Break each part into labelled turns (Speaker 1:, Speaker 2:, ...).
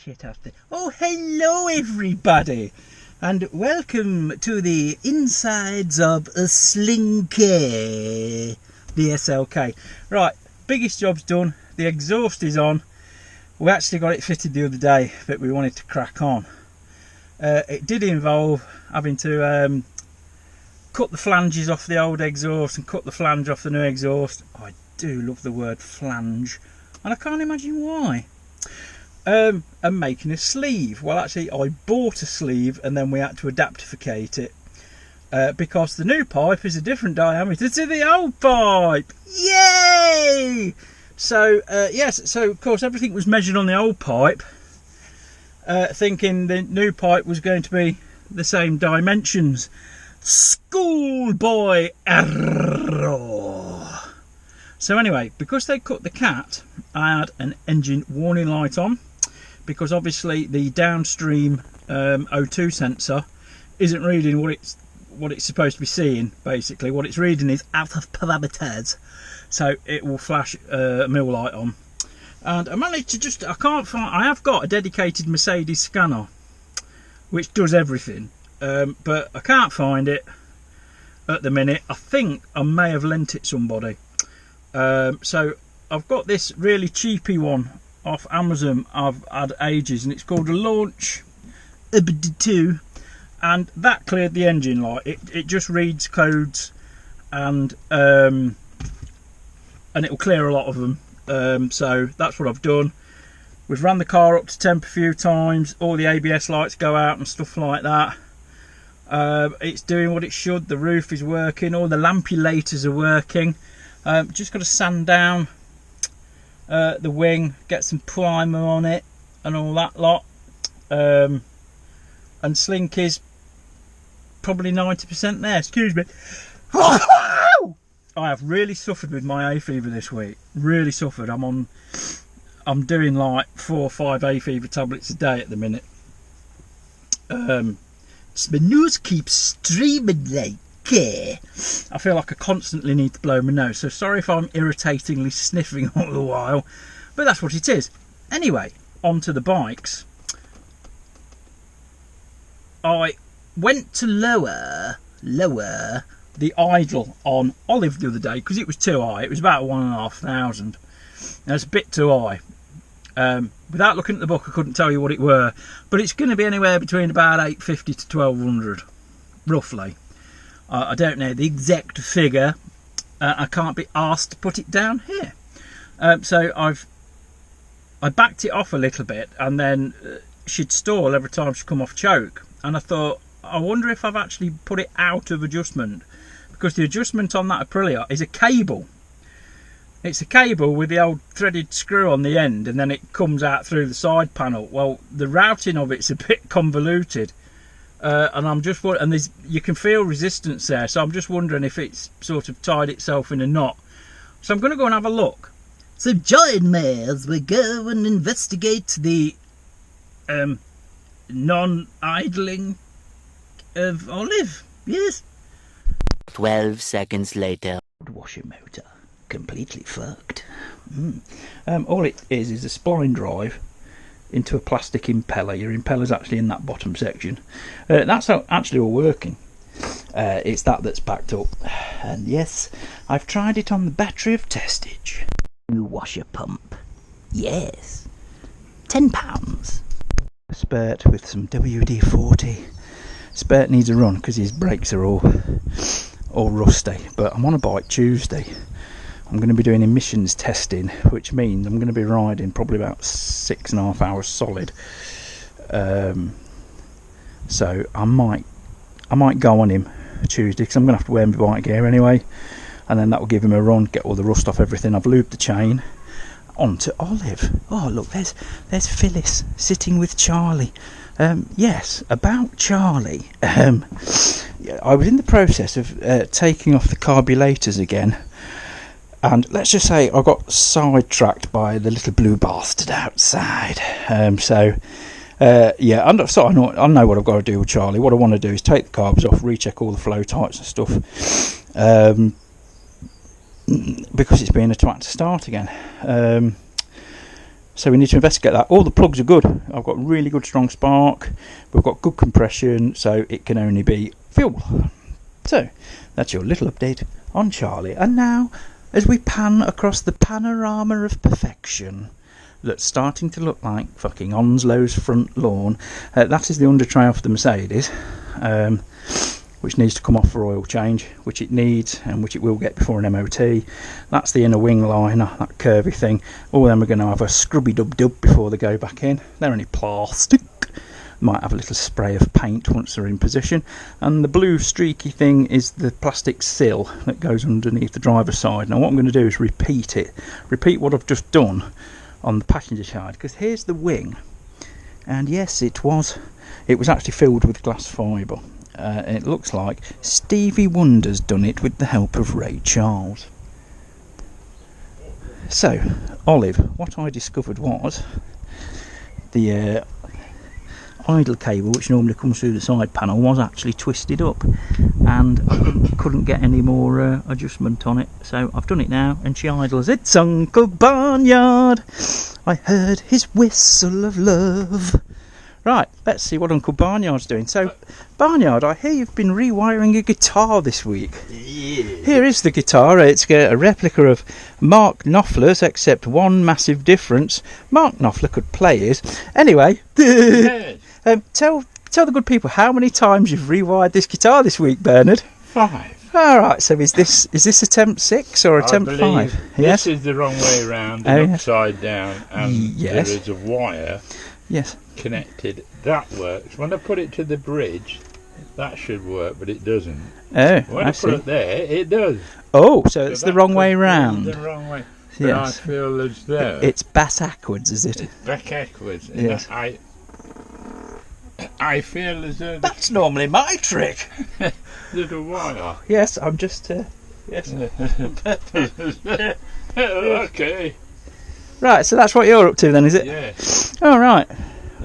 Speaker 1: shit after. Oh, hello everybody, and welcome to the insides of a Slinky, the SLK. Right, biggest job's done. The exhaust is on. We actually got it fitted the other day, but we wanted to crack on. It did involve having to cut the flanges off the old exhaust and cut the flange off the new exhaust. I do love the word flange, and I can't imagine why. And making a sleeve. Well, actually I bought a sleeve and then we had to adaptificate it because the new pipe is a different diameter to the old pipe. Yay! So yes, so of course everything was measured on the old pipe, thinking the new pipe was going to be the same dimensions. Schoolboy error. So anyway, because they cut the cat, I had an engine warning light on, because obviously the downstream O2 sensor isn't reading what it's supposed to be seeing. Basically what it's reading is out of parameters, so it will flash a mill light on. And I managed to I have got a dedicated Mercedes scanner which does everything, but I can't find it at the minute. I think I may have lent it somebody. So I've got this really cheapy one off Amazon I've had ages, and it's called a Launch 2, and that cleared the engine light. It just reads codes, and it will clear a lot of them. So that's what I've done. We've ran the car up to temp a few times, all the ABS lights go out and stuff like that. It's doing what it should. The roof is working, all the lampulators are working. Just got to sand down the wing, get some primer on it and all that lot, and Slinky's probably 90% there. Excuse me. I have really suffered with my hay fever this week. Really suffered. I'm doing like 4 or 5 hay fever tablets a day at the minute. My nose keeps streaming like. I feel like I constantly need to blow my nose, so sorry if I'm irritatingly sniffing all the while, but that's what it is. Anyway, on to the bikes. I went to lower the idle on Olive the other day because it was too high. It was about 1,500. That's a bit too high. Without looking at the book I couldn't tell you what it were, but it's going to be anywhere between about 850 to 1,200 roughly. I don't know the exact figure. I can't be asked to put it down here. So I backed it off a little bit, and then she'd stall every time she'd come off choke. And I thought, I wonder if I've actually put it out of adjustment, because the adjustment on that Aprilia is a cable. It's a cable with the old threaded screw on the end, and then it comes out through the side panel. Well, the routing of it's a bit convoluted. And I'm just and you can feel resistance there, so I'm just wondering if it's sort of tied itself in a knot. So I'm going to go and have a look. So join me as we go and investigate the non-idling of Olive. Yes.
Speaker 2: 12 seconds later.
Speaker 1: Washer motor completely fucked. All it is a spline drive into a plastic impeller. Your impeller's actually in that bottom section. That's actually all working. It's that's backed up. And yes, I've tried it on the battery of testage. New washer pump. Yes. £10. Spurt with some WD-40. Spurt needs a run because his brakes are all rusty. But I'm on a bike Tuesday. I'm going to be doing emissions testing, which means I'm going to be riding probably about 6.5 hours solid. So I might go on him Tuesday, because I'm going to have to wear my bike gear anyway, and then that will give him a run, get all the rust off everything. I've lubed the chain. On to Olive. Oh look, there's Phyllis sitting with Charlie. Yes, about Charlie. I was in the process of taking off the carburetors again. And let's just say I got sidetracked by the little blue bastard outside. Yeah, so I know what I've got to do with Charlie. What I want to do is take the carbs off, recheck all the flow types and stuff, because it's been a twat to start again. So we need to investigate that. All the plugs are good. I've got really good strong spark. We've got good compression, so it can only be fuel. So that's your little update on Charlie. And now, as we pan across the panorama of perfection that's starting to look like fucking Onslow's front lawn, that is the under trail for the Mercedes, which needs to come off for oil change, which it needs and which it will get before an MOT. That's the inner wing liner, that curvy thing. All of them are going to have a scrubby dub before they go back in. They're only plastic. Might have a little spray of paint once they're in position. And the blue streaky thing is the plastic sill that goes underneath the driver's side. Now what I'm going to do is repeat what I've just done on the passenger side, because here's the wing, and yes, it was actually filled with glass fibre. And it looks like Stevie Wonder's done it with the help of Ray Charles. So, Olive, what I discovered was the idle cable, which normally comes through the side panel, was actually twisted up, and I couldn't get any more adjustment on it. So I've done it now, and she idles. It's Uncle Barnyard. I heard his whistle of love. Right, let's see what Uncle Barnyard's doing. So, Barnyard, I hear you've been rewiring a guitar this week.
Speaker 3: Yeah.
Speaker 1: Here is the guitar. It's a replica of Mark Knopfler's, except one massive difference. Mark Knopfler could play it. Anyway,
Speaker 3: Yes.
Speaker 1: tell the good people how many times you've rewired this guitar this week, Bernard.
Speaker 3: 5.
Speaker 1: All right, so is this attempt 6 or attempt 5? Yes.
Speaker 3: This is the wrong way round,
Speaker 1: Oh,
Speaker 3: and
Speaker 1: yes.
Speaker 3: upside down, and
Speaker 1: Yes.
Speaker 3: there is a wire
Speaker 1: Yes.
Speaker 3: connected. That works. When I put it to the bridge, that should work, but it doesn't.
Speaker 1: Oh,
Speaker 3: When
Speaker 1: I
Speaker 3: I put
Speaker 1: see.
Speaker 3: it there, it does.
Speaker 1: Oh, so it's the
Speaker 3: that
Speaker 1: wrong way
Speaker 3: could be
Speaker 1: round.
Speaker 3: The wrong way. But
Speaker 1: Yes.
Speaker 3: I feel as though
Speaker 1: It's backwards, is it?
Speaker 3: it's backwards. And
Speaker 1: Yes.
Speaker 3: I feel as though
Speaker 1: That's normally my trick.
Speaker 3: there's a wire.
Speaker 1: Yes, I'm just. Yes.
Speaker 3: Okay.
Speaker 1: Right, so that's what you're up to then, is it?
Speaker 3: Yes.
Speaker 1: All right.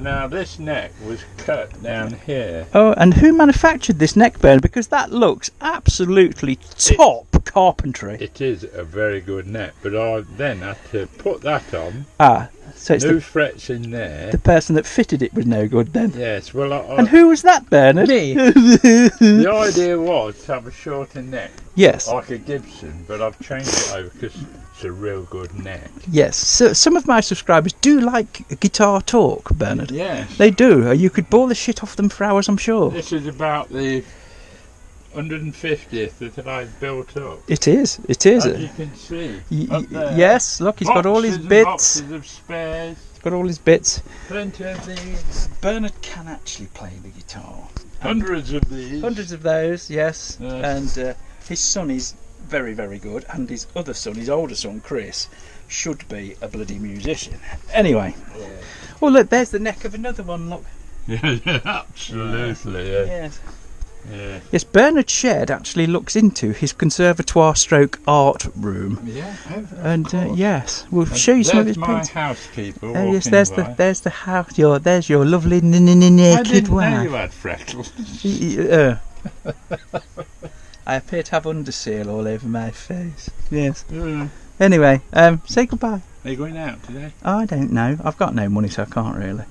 Speaker 3: Now this neck was cut down here.
Speaker 1: Oh, and who manufactured this neck burn? Because that looks absolutely top carpentry.
Speaker 3: It is a very good neck, but I then had to put that on.
Speaker 1: So it's
Speaker 3: New frets in there.
Speaker 1: the person that fitted it was no good then.
Speaker 3: Yes, well,
Speaker 1: And who was that, Bernard?
Speaker 3: Me. The idea was to have a shorter neck,
Speaker 1: Yes.
Speaker 3: like a Gibson, but I've changed it over because it's a real good neck.
Speaker 1: Yes. So some of my subscribers do like guitar talk, Bernard.
Speaker 3: Yes.
Speaker 1: They do. You could bore the shit off them for hours, I'm sure.
Speaker 3: This is about the 150th that I've built up.
Speaker 1: It is. It is.
Speaker 3: As you can see. Up there.
Speaker 1: Yes. Look, he's got all his
Speaker 3: Boxes and
Speaker 1: bits.
Speaker 3: Boxes of spares.
Speaker 1: He's got all his bits.
Speaker 3: Plenty of these.
Speaker 1: Bernard can actually play the guitar.
Speaker 3: Hundreds of these.
Speaker 1: Hundreds of those, yes.
Speaker 3: Yes.
Speaker 1: And his son is very, very good, and his other son, his older son, Chris, should be a bloody musician. Anyway,
Speaker 3: Yeah.
Speaker 1: well, look, there's the neck of another one. Look.
Speaker 3: Absolutely. Yeah.
Speaker 1: Yes.
Speaker 3: Yeah.
Speaker 1: Yes, Bernard Shed actually looks into his conservatoire/art room,
Speaker 3: Yeah.
Speaker 1: and yes, we'll show you some of his
Speaker 3: There's my
Speaker 1: paintings.
Speaker 3: housekeeper.
Speaker 1: Oh yes,
Speaker 3: walking
Speaker 1: there's
Speaker 3: by.
Speaker 1: the house. There's your lovely
Speaker 3: I
Speaker 1: naked
Speaker 3: didn't know
Speaker 1: wife.
Speaker 3: you had freckles.
Speaker 1: I appear to have underseal all over my face. Yes.
Speaker 3: Mm.
Speaker 1: Anyway, say goodbye.
Speaker 3: Are you going out today?
Speaker 1: I don't know. I've got no money, so I can't really.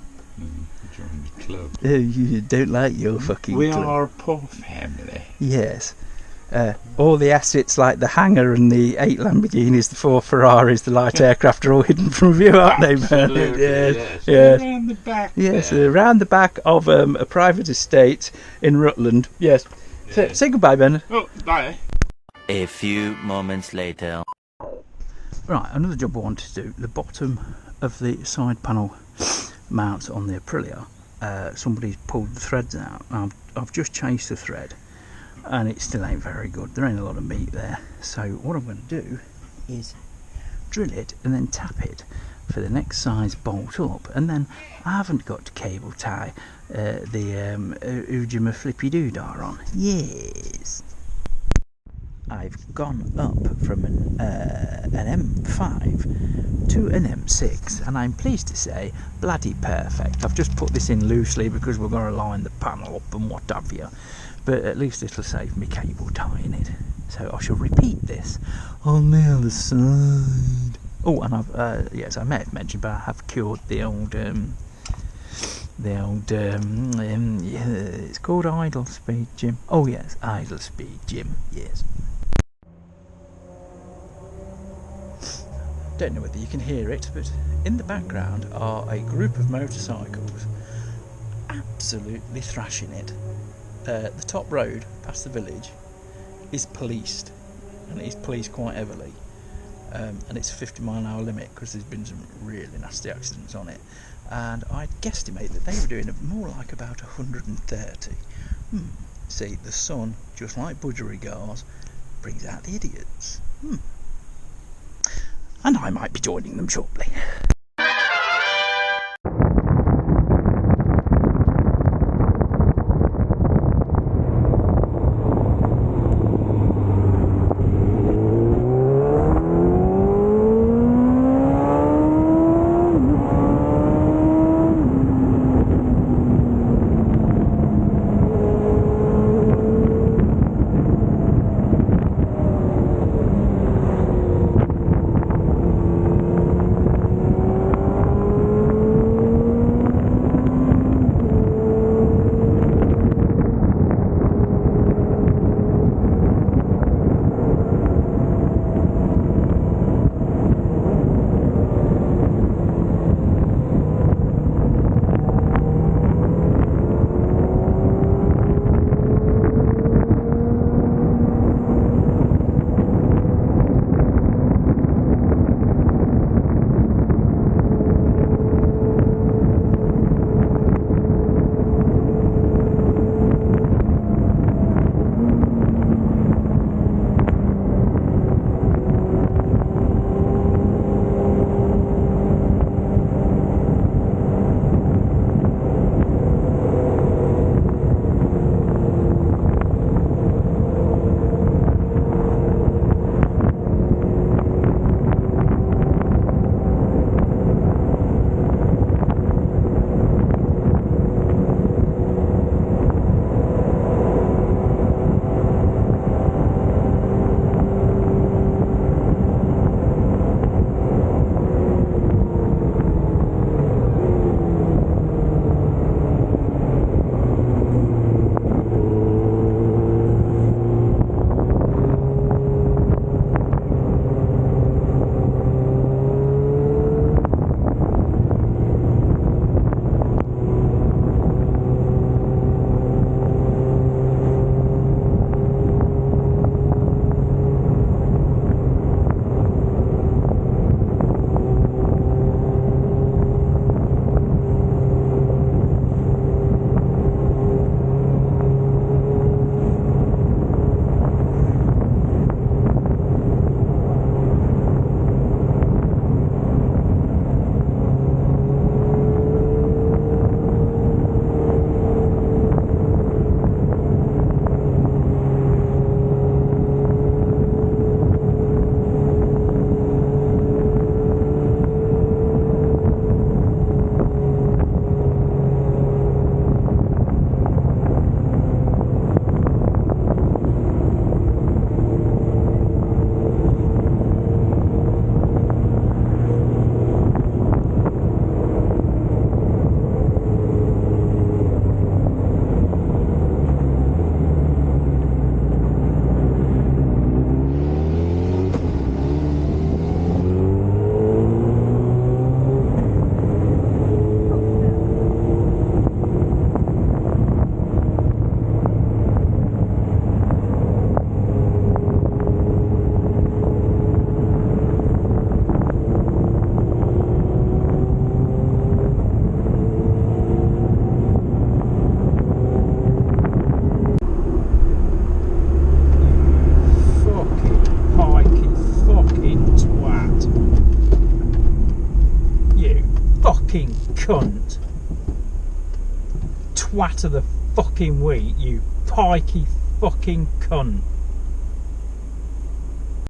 Speaker 3: Join the club.
Speaker 1: You don't like your fucking
Speaker 3: We
Speaker 1: club.
Speaker 3: are a poor family.
Speaker 1: Yes. All the assets like the hangar and the 8 Lamborghinis, the 4 Ferraris, the light aircraft are all hidden from view, aren't they, Bernard?
Speaker 3: Absolutely,
Speaker 1: Yes.
Speaker 3: yes.
Speaker 1: Yes.
Speaker 3: Around the back
Speaker 1: Yes,
Speaker 3: there.
Speaker 1: around the back of a private estate in Rutland. Yes.
Speaker 3: Yeah.
Speaker 1: Say goodbye, Bernard.
Speaker 3: Oh, bye.
Speaker 2: A few moments later.
Speaker 1: Right, another job I wanted to do. The bottom of the side panel mount on the Aprilia, somebody's pulled the threads out. I've just chased the thread, and it still ain't very good. There ain't a lot of meat there. So what I'm going to do is drill it and then tap it for the next size bolt up, and then I haven't got to cable tie the Ujima Flippy Doodah on. Yes. I've gone up from an M5 to an M6, and I'm pleased to say bloody perfect. I've just put this in loosely because we're going to line the panel up and what have you, but at least it'll save me cable tying it. So I shall repeat this on the other side. Oh, and I've yes, I may have mentioned, but I have cured the old yeah, it's called idle speed, Jim. Oh yes, idle speed, Jim. Yes. Don't know whether you can hear it, but in the background are a group of motorcycles absolutely thrashing it. The top road past the village is policed, and it is policed quite heavily, and it's a 50-mile-an-hour limit because there's been some really nasty accidents on it, and I'd guesstimate that they were doing more like about 130. See, the sun, just like budgerigars, brings out the idiots. And I might be joining them shortly. cunt. Twat of the fucking week, you pikey fucking cunt.